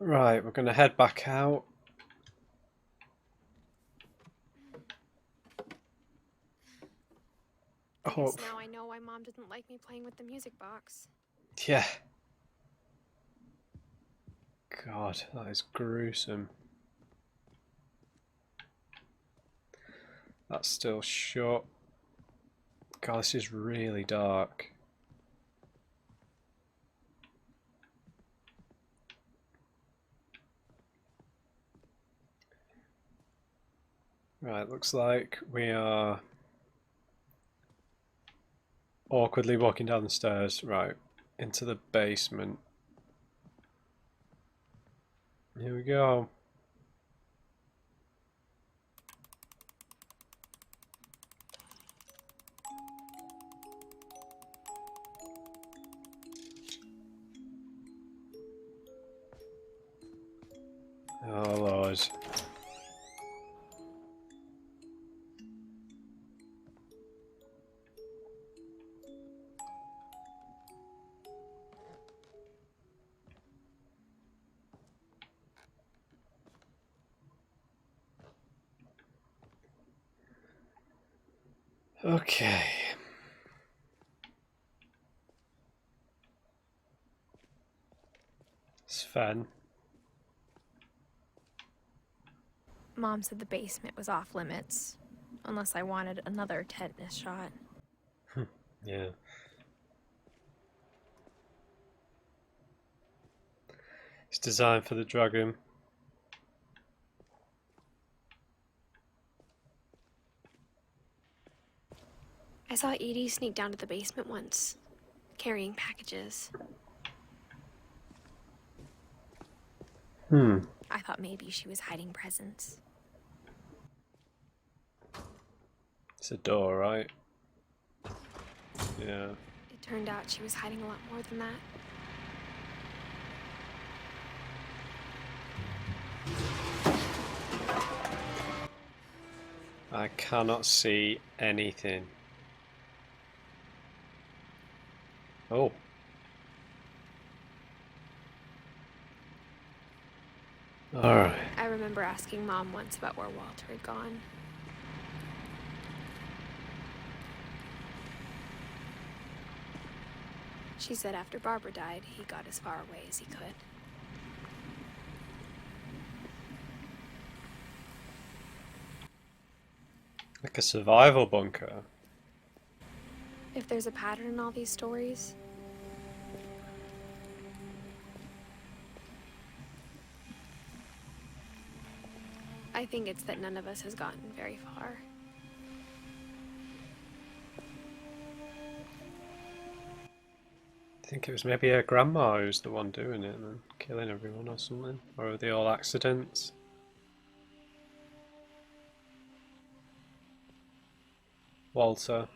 Right, we're going to head back out. I guess now I know why Mom didn't like me playing with the music box. Yeah. God, that is gruesome. That's still shut. God, this is really dark. Right, looks like we are awkwardly walking down the stairs. Right, into the basement. Here we go. Oh Lord. Okay. Sven. Mom said the basement was off limits, unless I wanted another tetanus shot. Yeah. It's designed for the dragon. I saw Edie sneak down to the basement once, carrying packages. I thought maybe she was hiding presents. It's a door, right? Yeah. It turned out she was hiding a lot more than that. I cannot see anything. Oh. Alright. I remember asking Mom once about where Walter had gone. She said after Barbara died, he got as far away as he could. Like a survival bunker. If there's a pattern in all these stories, I think it's that none of us has gotten very far. I think it was maybe her grandma who's the one doing it and then killing everyone or something. Or are they all accidents? Walter.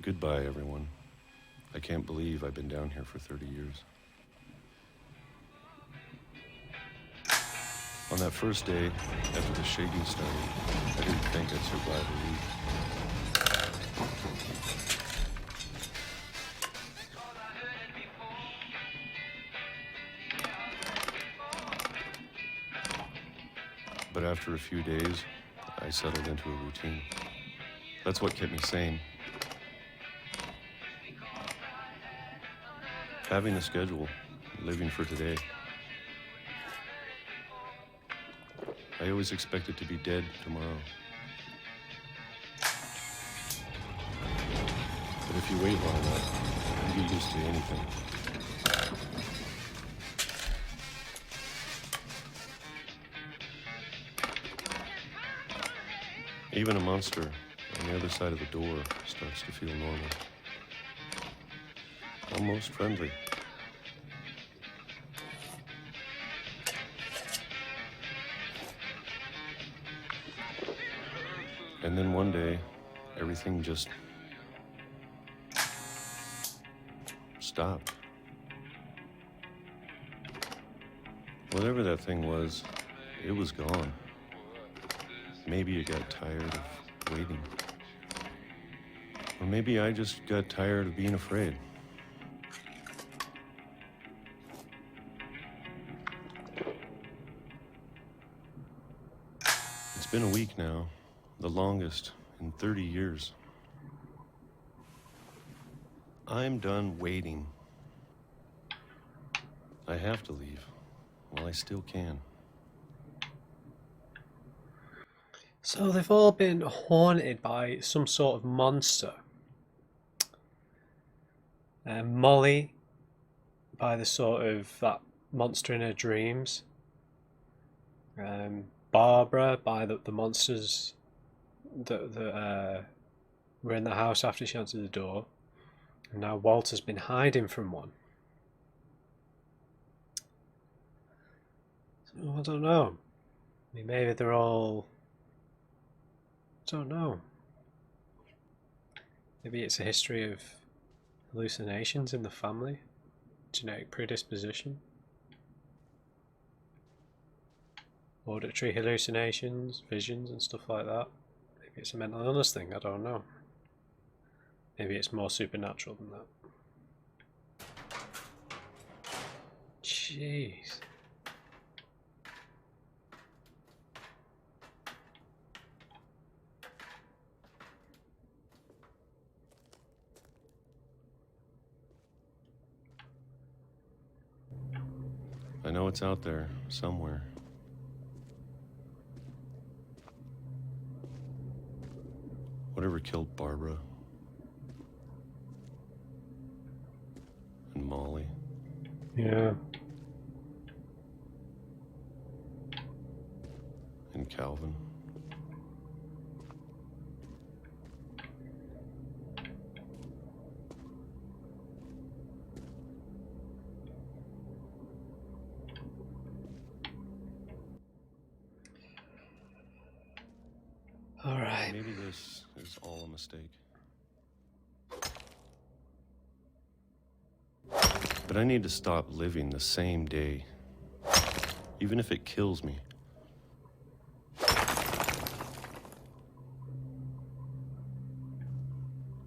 Goodbye, everyone. I can't believe I've been down here for 30 years. On that first day, after the shaking started, I didn't think I'd survive a week. But after a few days, I settled into a routine. That's what kept me sane. Having a schedule, living for today. I always expected to be dead tomorrow. But if you wait long enough, you get used to anything. Even a monster on the other side of the door starts to feel normal. Almost friendly. And then one day, everything just stopped. Whatever that thing was, it was gone. Maybe it got tired of waiting. Or maybe I just got tired of being afraid. It's been a week now, the longest in 30 years. I'm done waiting. I have to leave while I still can. So they've all been haunted by some sort of monster. Molly by the sort of that monster in her dreams. Barbara by the monsters that were in the house after she answered the door. And now Walter's been hiding from one. So I don't know. I mean, maybe they're all... I don't know. Maybe it's a history of hallucinations in the family, genetic predisposition, auditory hallucinations, visions and stuff like that. Maybe it's a mental illness thing, I don't know. Maybe it's more supernatural than that. Jeez. I know it's out there, somewhere. Whatever killed Barbara. And Molly. Yeah. And Calvin. All right. Maybe this is all a mistake. But I need to stop living the same day, even if it kills me.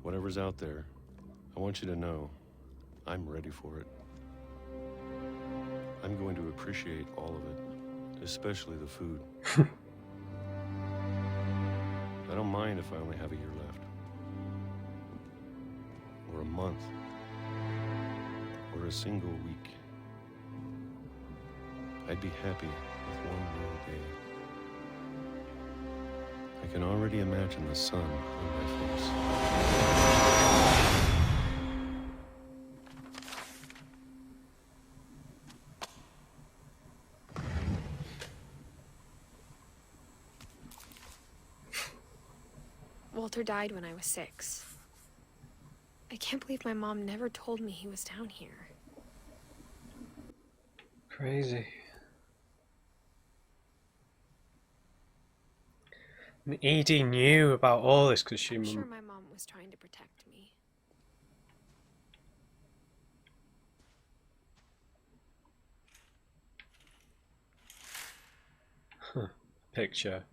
Whatever's out there, I want you to know I'm ready for it. I'm going to appreciate all of it, especially the food. I don't mind if I only have a year left. Or a month. Or a single week. I'd be happy with one more day. I can already imagine the sun on my face. Walter died when I was 6. I can't believe my mom never told me he was down here. Crazy. And Edie knew about all this because I'm sure my mom was trying to protect me. Picture.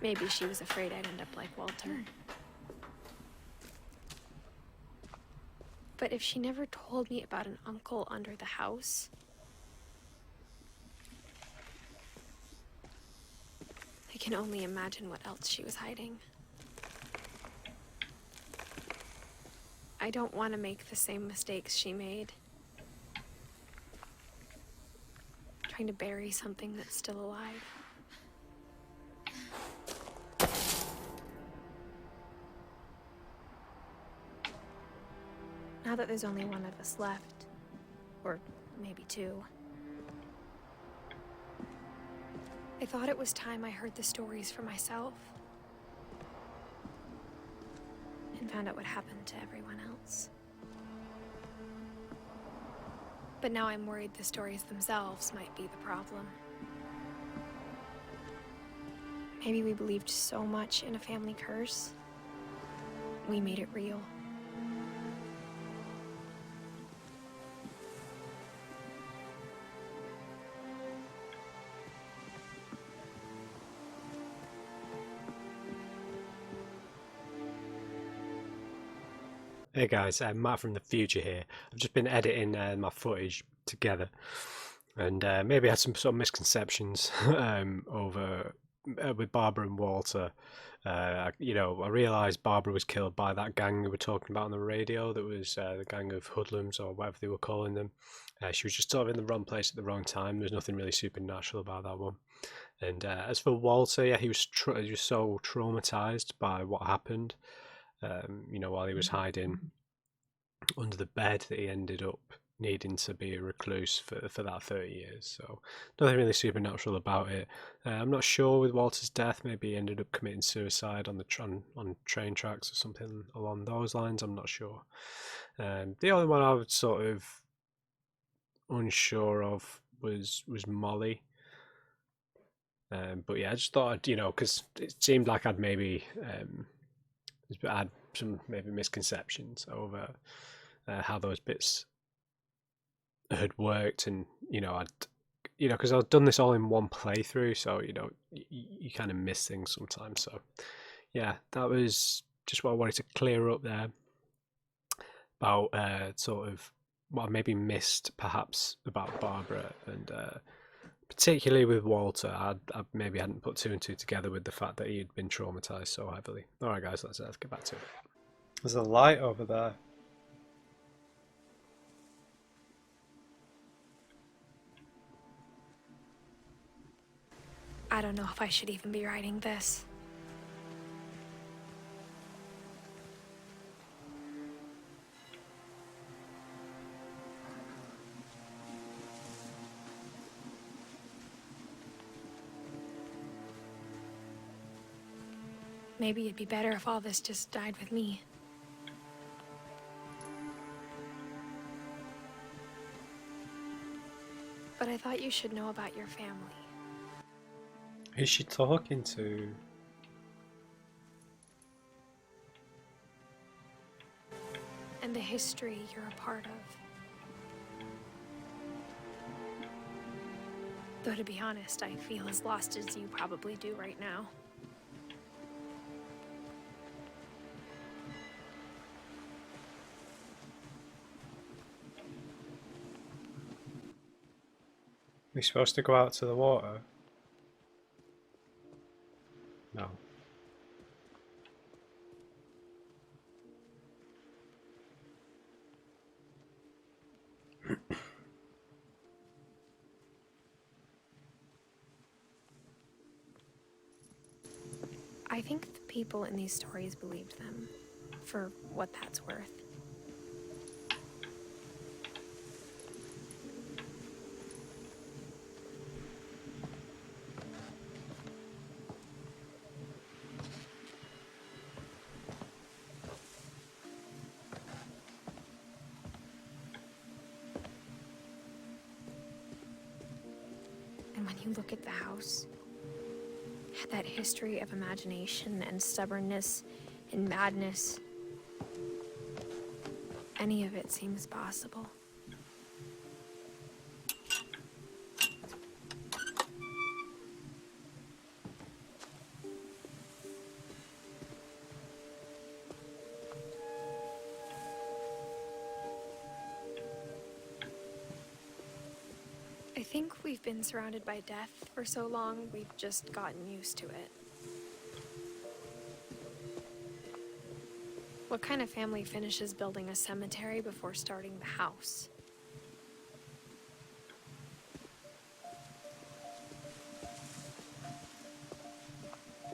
Maybe she was afraid I'd end up like Walter. But if she never told me about an uncle under the house, I can only imagine what else she was hiding. I don't want to make the same mistakes she made. Trying to bury something that's still alive. Now that there's only one of us left, or maybe 2, I thought it was time I heard the stories for myself and found out what happened to everyone else. But now I'm worried the stories themselves might be the problem. Maybe we believed so much in a family curse, we made it real. Hey guys, Matt from the future here. I've just been editing my footage together, and maybe I had some sort of misconceptions over with Barbara and Walter. I realised Barbara was killed by that gang we were talking about on the radio. That was the gang of hoodlums or whatever they were calling them. She was just sort of in the wrong place at the wrong time. There's nothing really supernatural about that one. And as for Walter, yeah, he was so traumatized by what happened. While he was hiding under the bed, that he ended up needing to be a recluse for that 30 years. So nothing really supernatural about it. I'm not sure with Walter's death. Maybe he ended up committing suicide on train tracks or something along those lines. I'm not sure. The only one I was sort of unsure of was Molly. But yeah, I just thought because it seemed like I'd maybe had some maybe misconceptions over how those bits had worked, and because I've done this all in one playthrough, so you kind of miss things sometimes. So yeah, that was just what I wanted to clear up there about sort of what I maybe missed perhaps about Barbara, and particularly with Walter. I maybe hadn't put two and two together with the fact that he had been traumatized so heavily. Alright guys, let's get back to it. There's a light over there. I don't know if I should even be writing this. Maybe it'd be better if all this just died with me. But I thought you should know about your family. Who's she talking to? And the history you're a part of. Though to be honest, I feel as lost as you probably do right now. We're supposed to go out to the water? No. I think the people in these stories believed them, for what that's worth. And when you look at the house, that history of imagination and stubbornness and madness, any of it seems possible. I think we've been surrounded by death for so long, we've just gotten used to it. What kind of family finishes building a cemetery before starting the house?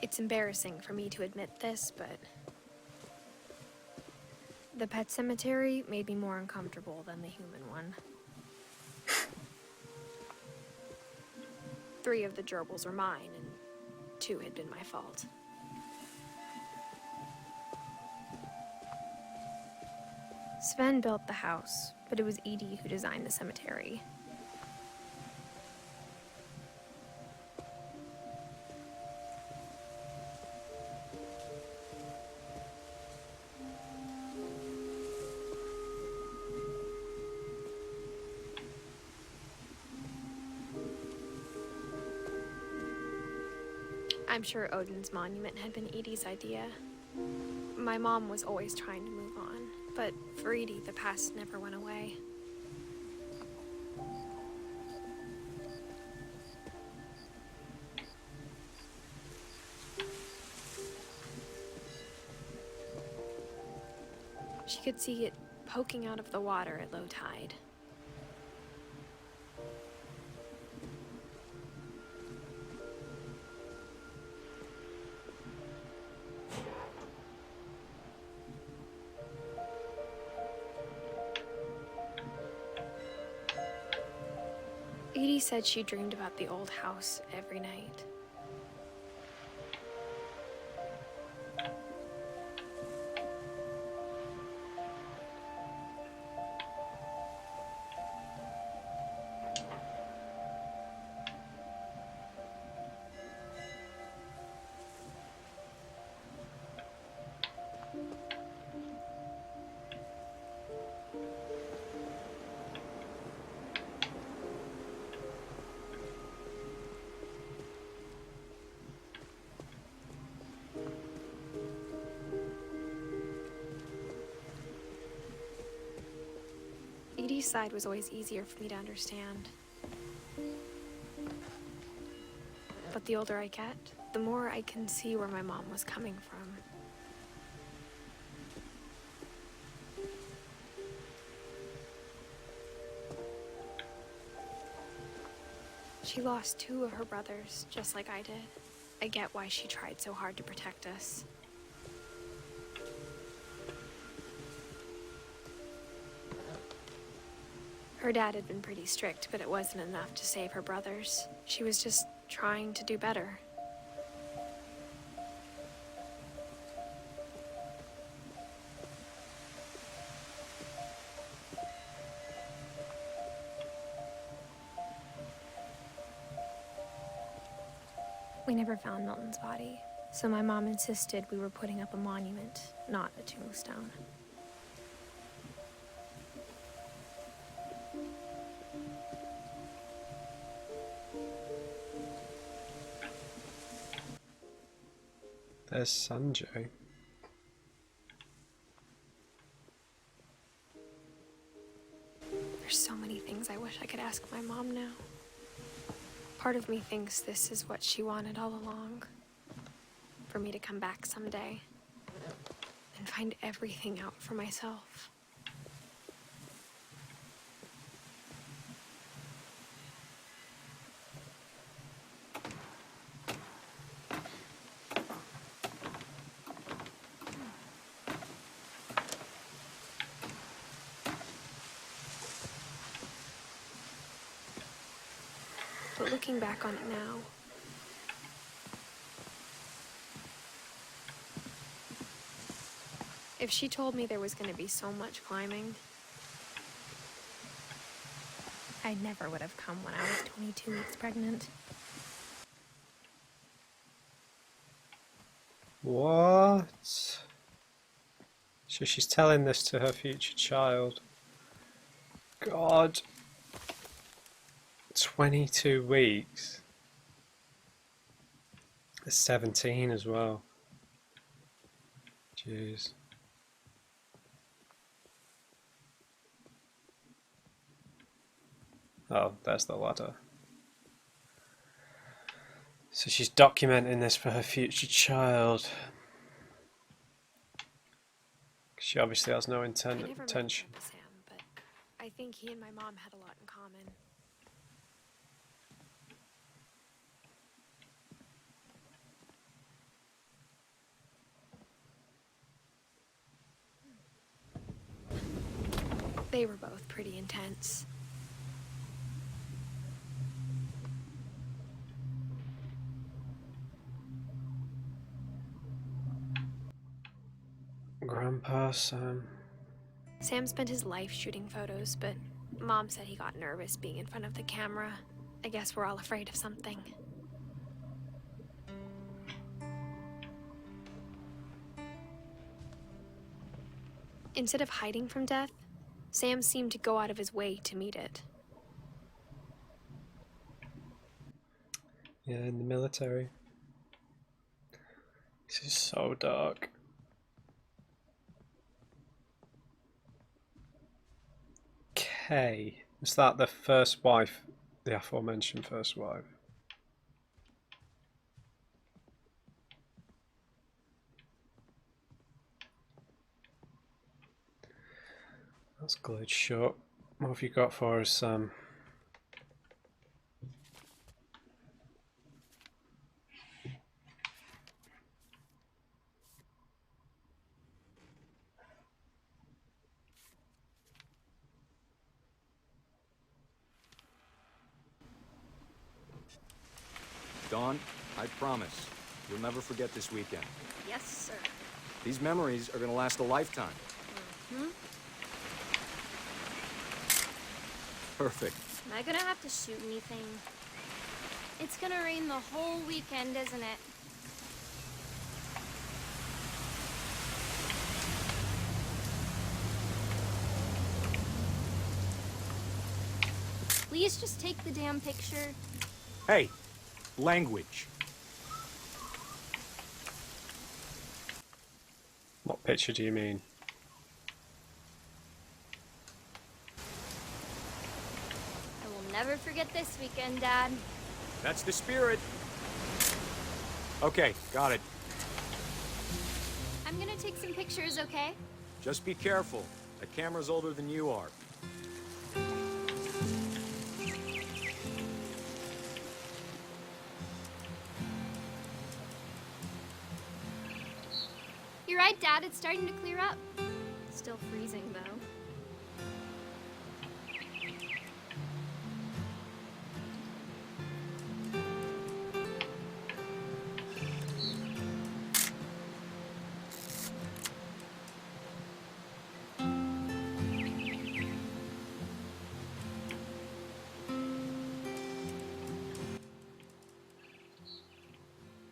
It's embarrassing for me to admit this, but the pet cemetery made me more uncomfortable than the human one. 3 of the gerbils were mine, and 2 had been my fault. Sven built the house, but it was Edie who designed the cemetery. I'm sure Odin's monument had been Edie's idea. My mom was always trying to move on, but for Edie, the past never went away. She could see it poking out of the water at low tide. Edie said she dreamed about the old house every night. Edie's side was always easier for me to understand. But the older I get, the more I can see where my mom was coming from. She lost 2 of her brothers, just like I did. I get why she tried so hard to protect us. Her dad had been pretty strict, but it wasn't enough to save her brothers. She was just trying to do better. We never found Milton's body, so my mom insisted we were putting up a monument, not a tombstone. There's Sanjay. There's so many things I wish I could ask my mom now. Part of me thinks this is what she wanted all along. For me to come back someday and find everything out for myself. But looking back on it now, if she told me there was going to be so much climbing, I never would have come when I was 22 weeks pregnant. What? So she's telling this to her future child. God. 22 weeks. It's 17 as well. Jeez. Oh, there's the ladder. So she's documenting this for her future child. She obviously has no intention. Sam, but I think he and my mom had a lot in common. They were both pretty intense. Grandpa Sam. Sam spent his life shooting photos, but Mom said he got nervous being in front of the camera. I guess we're all afraid of something. Instead of hiding from death, Sam seemed to go out of his way to meet it. Yeah, in the military. This is so dark. Okay. Is that the first wife? The aforementioned first wife? That's glitch shut. What have you got for us, Sam? Dawn, I promise, you'll never forget this weekend. Yes, sir. These memories are gonna last a lifetime. Hmm? Perfect. Am I gonna have to shoot anything? It's gonna rain the whole weekend, isn't it? Please just take the damn picture. Hey, language. What picture do you mean? I will never forget this weekend, Dad. That's the spirit. Okay, got it. I'm gonna take some pictures, okay? Just be careful. That camera's older than you are. You're right, Dad. It's starting to clear up. Still freezing, though.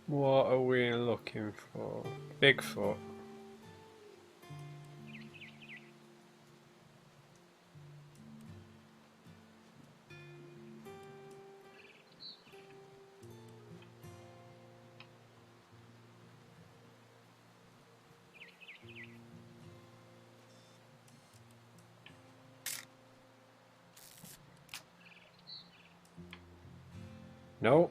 What are we looking for? Bigfoot. No.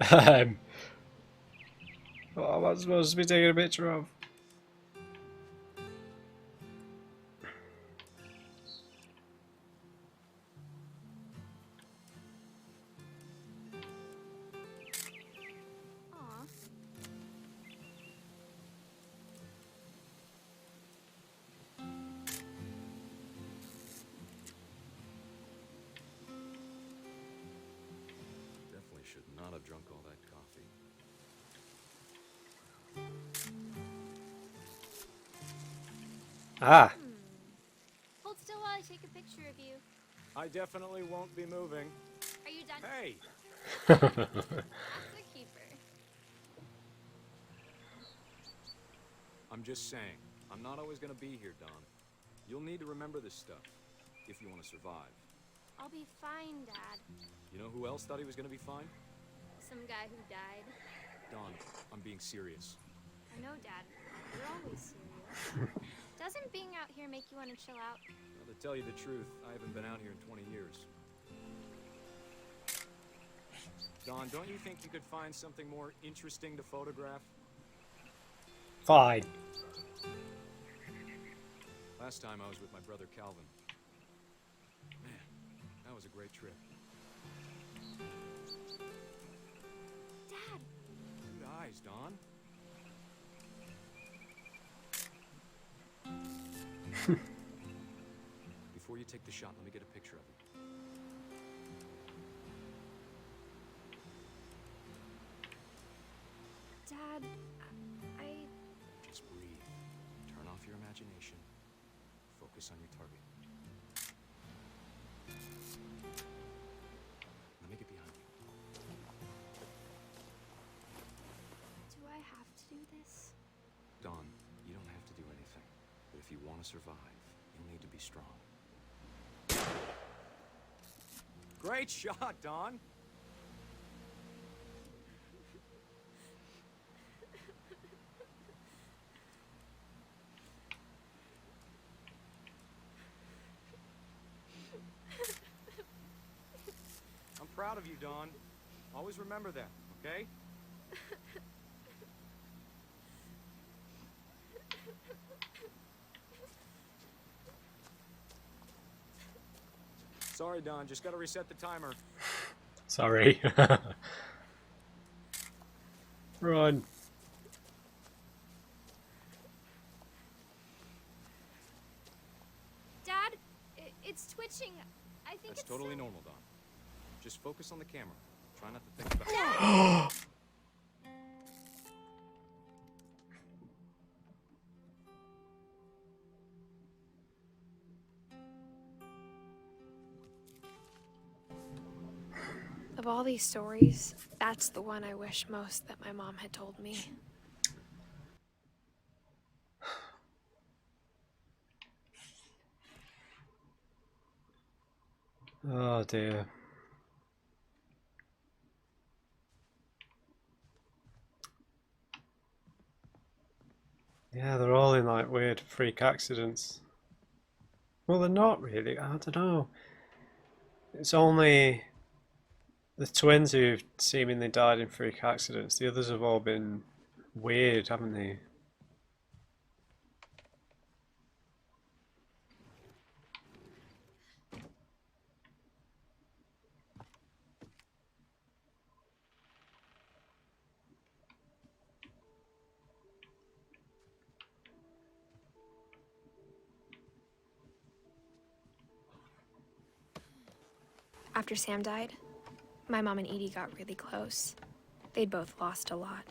What am I supposed to be taking a picture of? Aw. Definitely should not have drunk all that coffee. Ah. Hold still while I take a picture of you. I definitely won't be moving. Are you done? Hey! That's a keeper. I'm just saying, I'm not always gonna be here, Dawn. You'll need to remember this stuff, if you want to survive. I'll be fine, Dad. You know who else thought he was gonna be fine? Some guy who died. Dawn, I'm being serious. I know, Dad. You're always serious. Doesn't being out here make you want to chill out? Well, to tell you the truth, I haven't been out here in 20 years. Dawn, don't you think you could find something more interesting to photograph? Fine. Last time I was with my brother Calvin. Man, that was a great trip. Dad! Good eyes, Dawn. Before you take the shot, let me get a picture of you. Dad, I... Just breathe. Turn off your imagination. Focus on your target. Let me get behind you. Do I have to do this? want to survive, you'll need to be strong. Great shot, Don! I'm proud of you, Don. Always remember that, okay? Sorry, Don. Just gotta reset the timer. Sorry. Run. Dad, it's twitching. I think That's it's totally so- normal, Don. Just focus on the camera. Try not to think about it. Of all these stories, that's the one I wish most that my mom had told me. Oh dear. Yeah, they're all in like weird freak accidents. Well, they're not really. I don't know. It's only the twins who've seemingly died in freak accidents. The others have all been weird, haven't they? After Sam died, my mom and Edie got really close. They'd both lost a lot.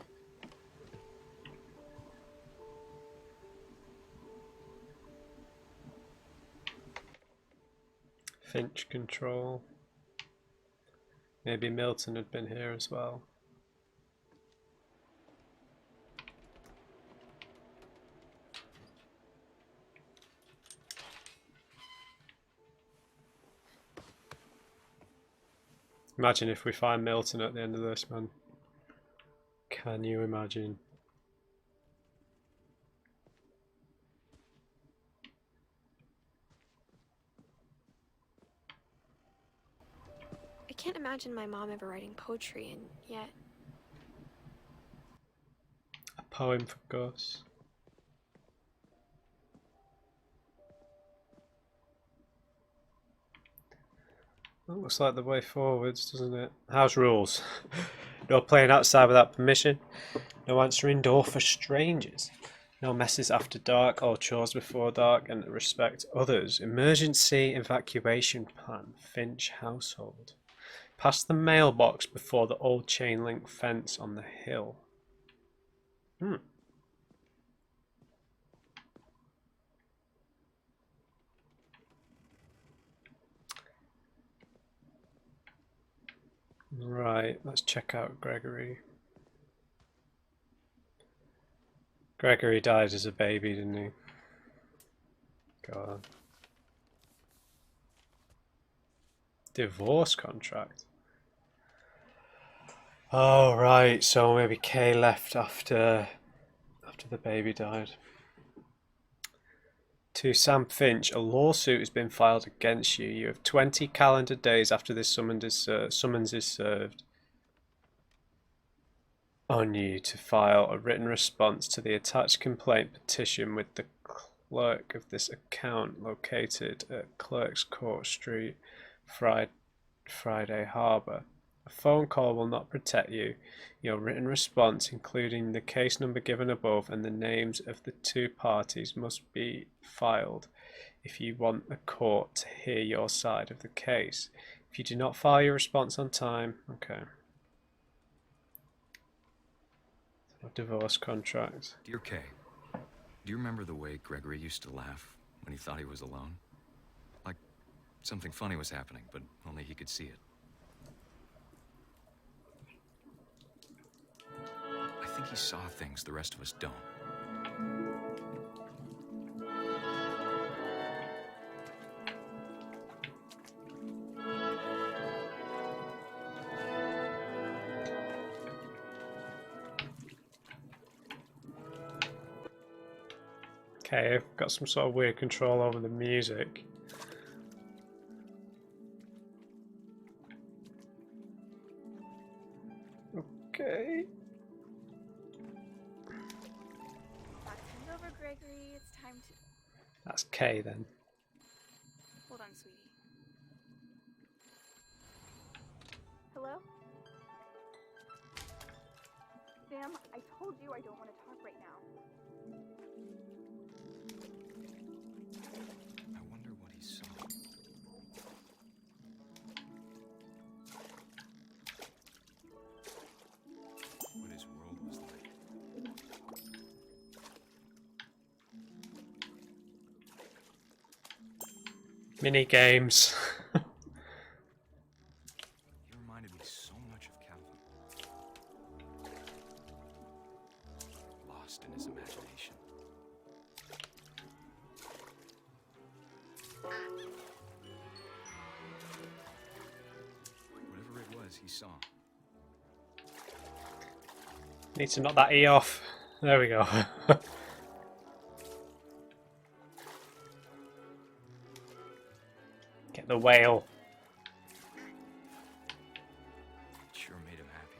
Finch control. Maybe Milton had been here as well. Imagine if we find Milton at the end of this, man. Can you imagine? I can't imagine my mom ever writing poetry, and yet A poem for Gus. That looks like the way forwards, doesn't it? House rules. No playing outside without permission. No answering door for strangers. No messes after dark or chores before dark, and respect others. Emergency evacuation plan. Finch household. Past the mailbox before the old chain link fence on the hill. Right, let's check out Gregory. Gregory died as a baby, didn't he? God. Divorce contract. Oh right, so maybe Kay left after the baby died. To Sam Finch, a lawsuit has been filed against you. You have 20 calendar days after this summons is served on you to file a written response to the attached complaint petition with the clerk of this account located at Clerk's Court Street, Friday Harbour. A phone call will not protect you. Your written response, including the case number given above and the names of the two parties, must be filed if you want the court to hear your side of the case. If you do not file your response on time, okay. Divorce contract. Dear Kay, do you remember the way Gregory used to laugh when he thought he was alone? Like something funny was happening, but only he could see it. I think he saw things the rest of us don't. Okay, I've got some sort of weird control over the music. Okay. Back's over, Gregory. It's time to... That's K then. Hold on, sweetie. Hello? Sam, I told you I don't want to talk right now. I wonder what he saw. What his world was like. Mini games. He reminded me so much of Calvin. Lost in his imagination. Whatever it was, he saw. Need to knock that E off. There we go. Get the whale. It sure made him happy.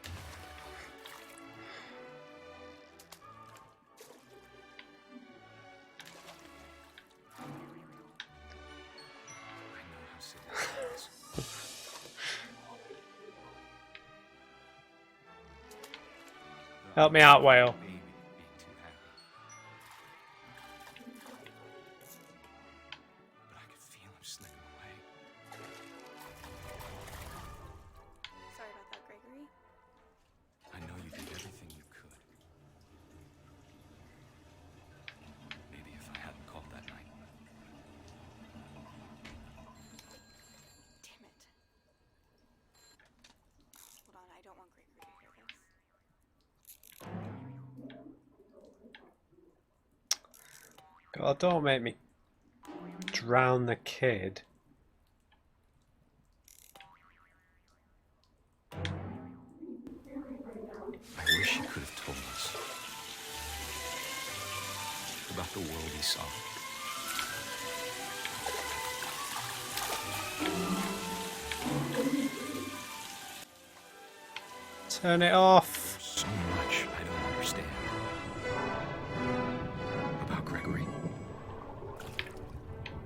I know how silly it is. Help me out, whale. Baby being too happy. But I could feel him slipping away. Sorry about that, Gregory. I know you did everything you could. Maybe if I hadn't called that night. Damn it. Hold on, I don't want Gregory to hear this. God, don't make me drown the kid. I wish he could have told us about the world he saw. Turn it off. So much I don't understand. About Gregory.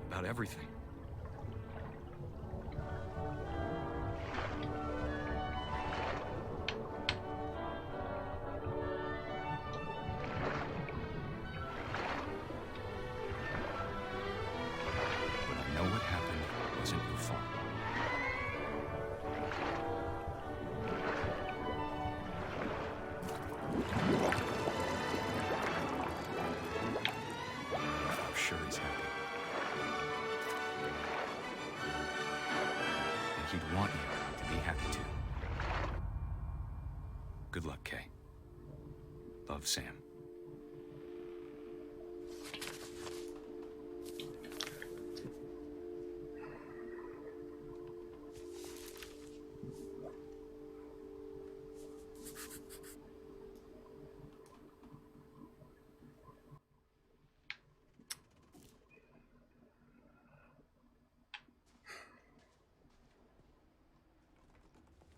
About everything. But I know what happened wasn't your fault. I'm sure he's happy. And he'd want you to be happy too. Good luck, Kay. Love, Sam.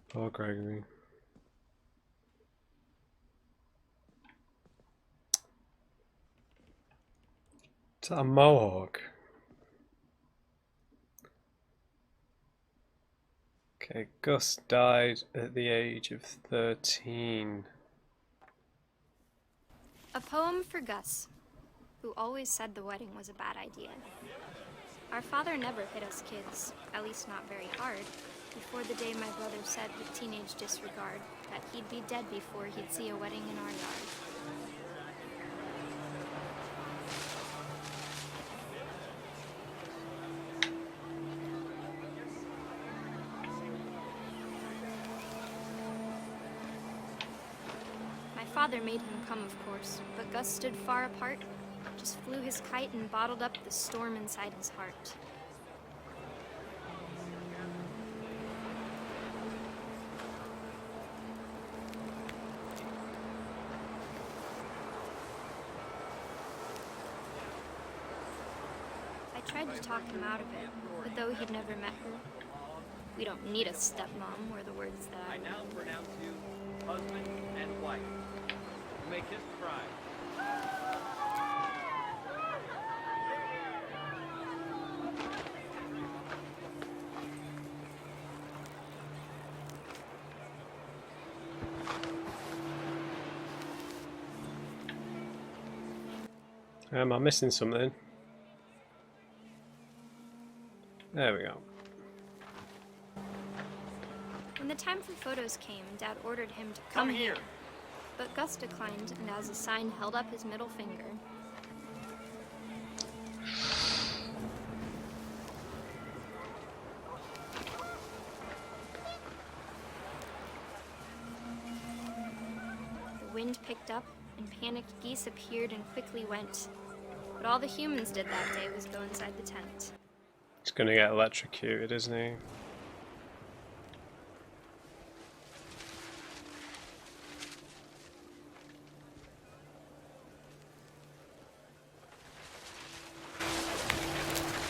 Poor Gregory. Is that a mohawk? Okay, Gus died at the age of 13. A poem for Gus, who always said the wedding was a bad idea. Our father never hit us kids, at least not very hard, before the day my brother said with teenage disregard that he'd be dead before he'd see a wedding in our yard. My father made him come, of course, but Gus stood far apart, just flew his kite and bottled up the storm inside his heart. tried to talk him out of it, but though he'd never met her, we don't need a stepmom were the words that I now pronounce you husband and wife. You may kiss the bride. Am I missing something? There we go. When the time for photos came, Dad ordered him to come here. But Gus declined, and as a sign held up his middle finger. The wind picked up, and panicked geese appeared and quickly went. But all the humans did that day was go inside the tent. He's gonna get electrocuted, isn't he?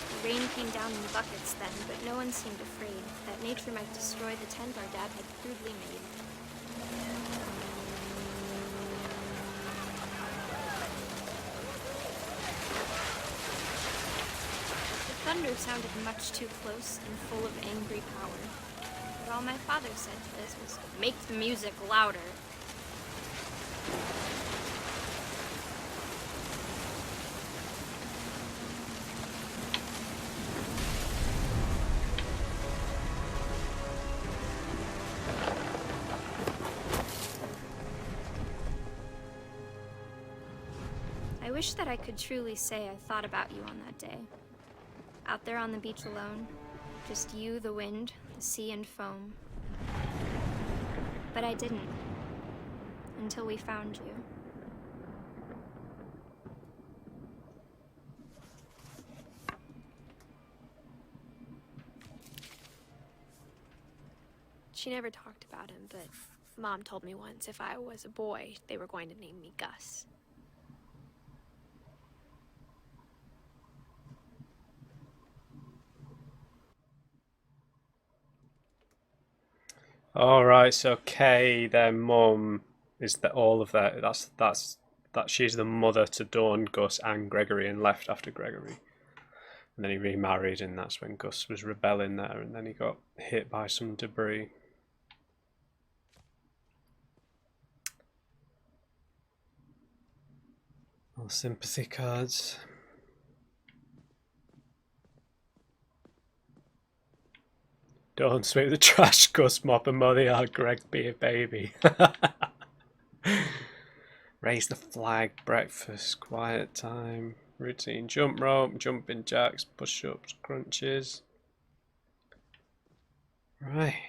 The rain came down in buckets then, but no one seemed afraid that nature might destroy the tent our dad had crudely made. The thunder sounded much too close and full of angry power. But all my father said to this was, "Make the music louder." I wish that I could truly say I thought about you on that day. Out there on the beach alone, just you, the wind, the sea, and foam. But I didn't, until we found you. She never talked about him, but Mom told me once if I was a boy, they were going to name me Gus. Alright, so Kay, their mum, is that all of that that she's the mother to Dawn, Gus and Gregory, and left after Gregory. And then he remarried, and that's when Gus was rebelling there, and then he got hit by some debris. All sympathy cards. Don't sweep the trash, Gus mop and mow the yard, Greg be a baby. Raise the flag, breakfast, quiet time, routine, jump rope, jumping jacks, push-ups, crunches. Right.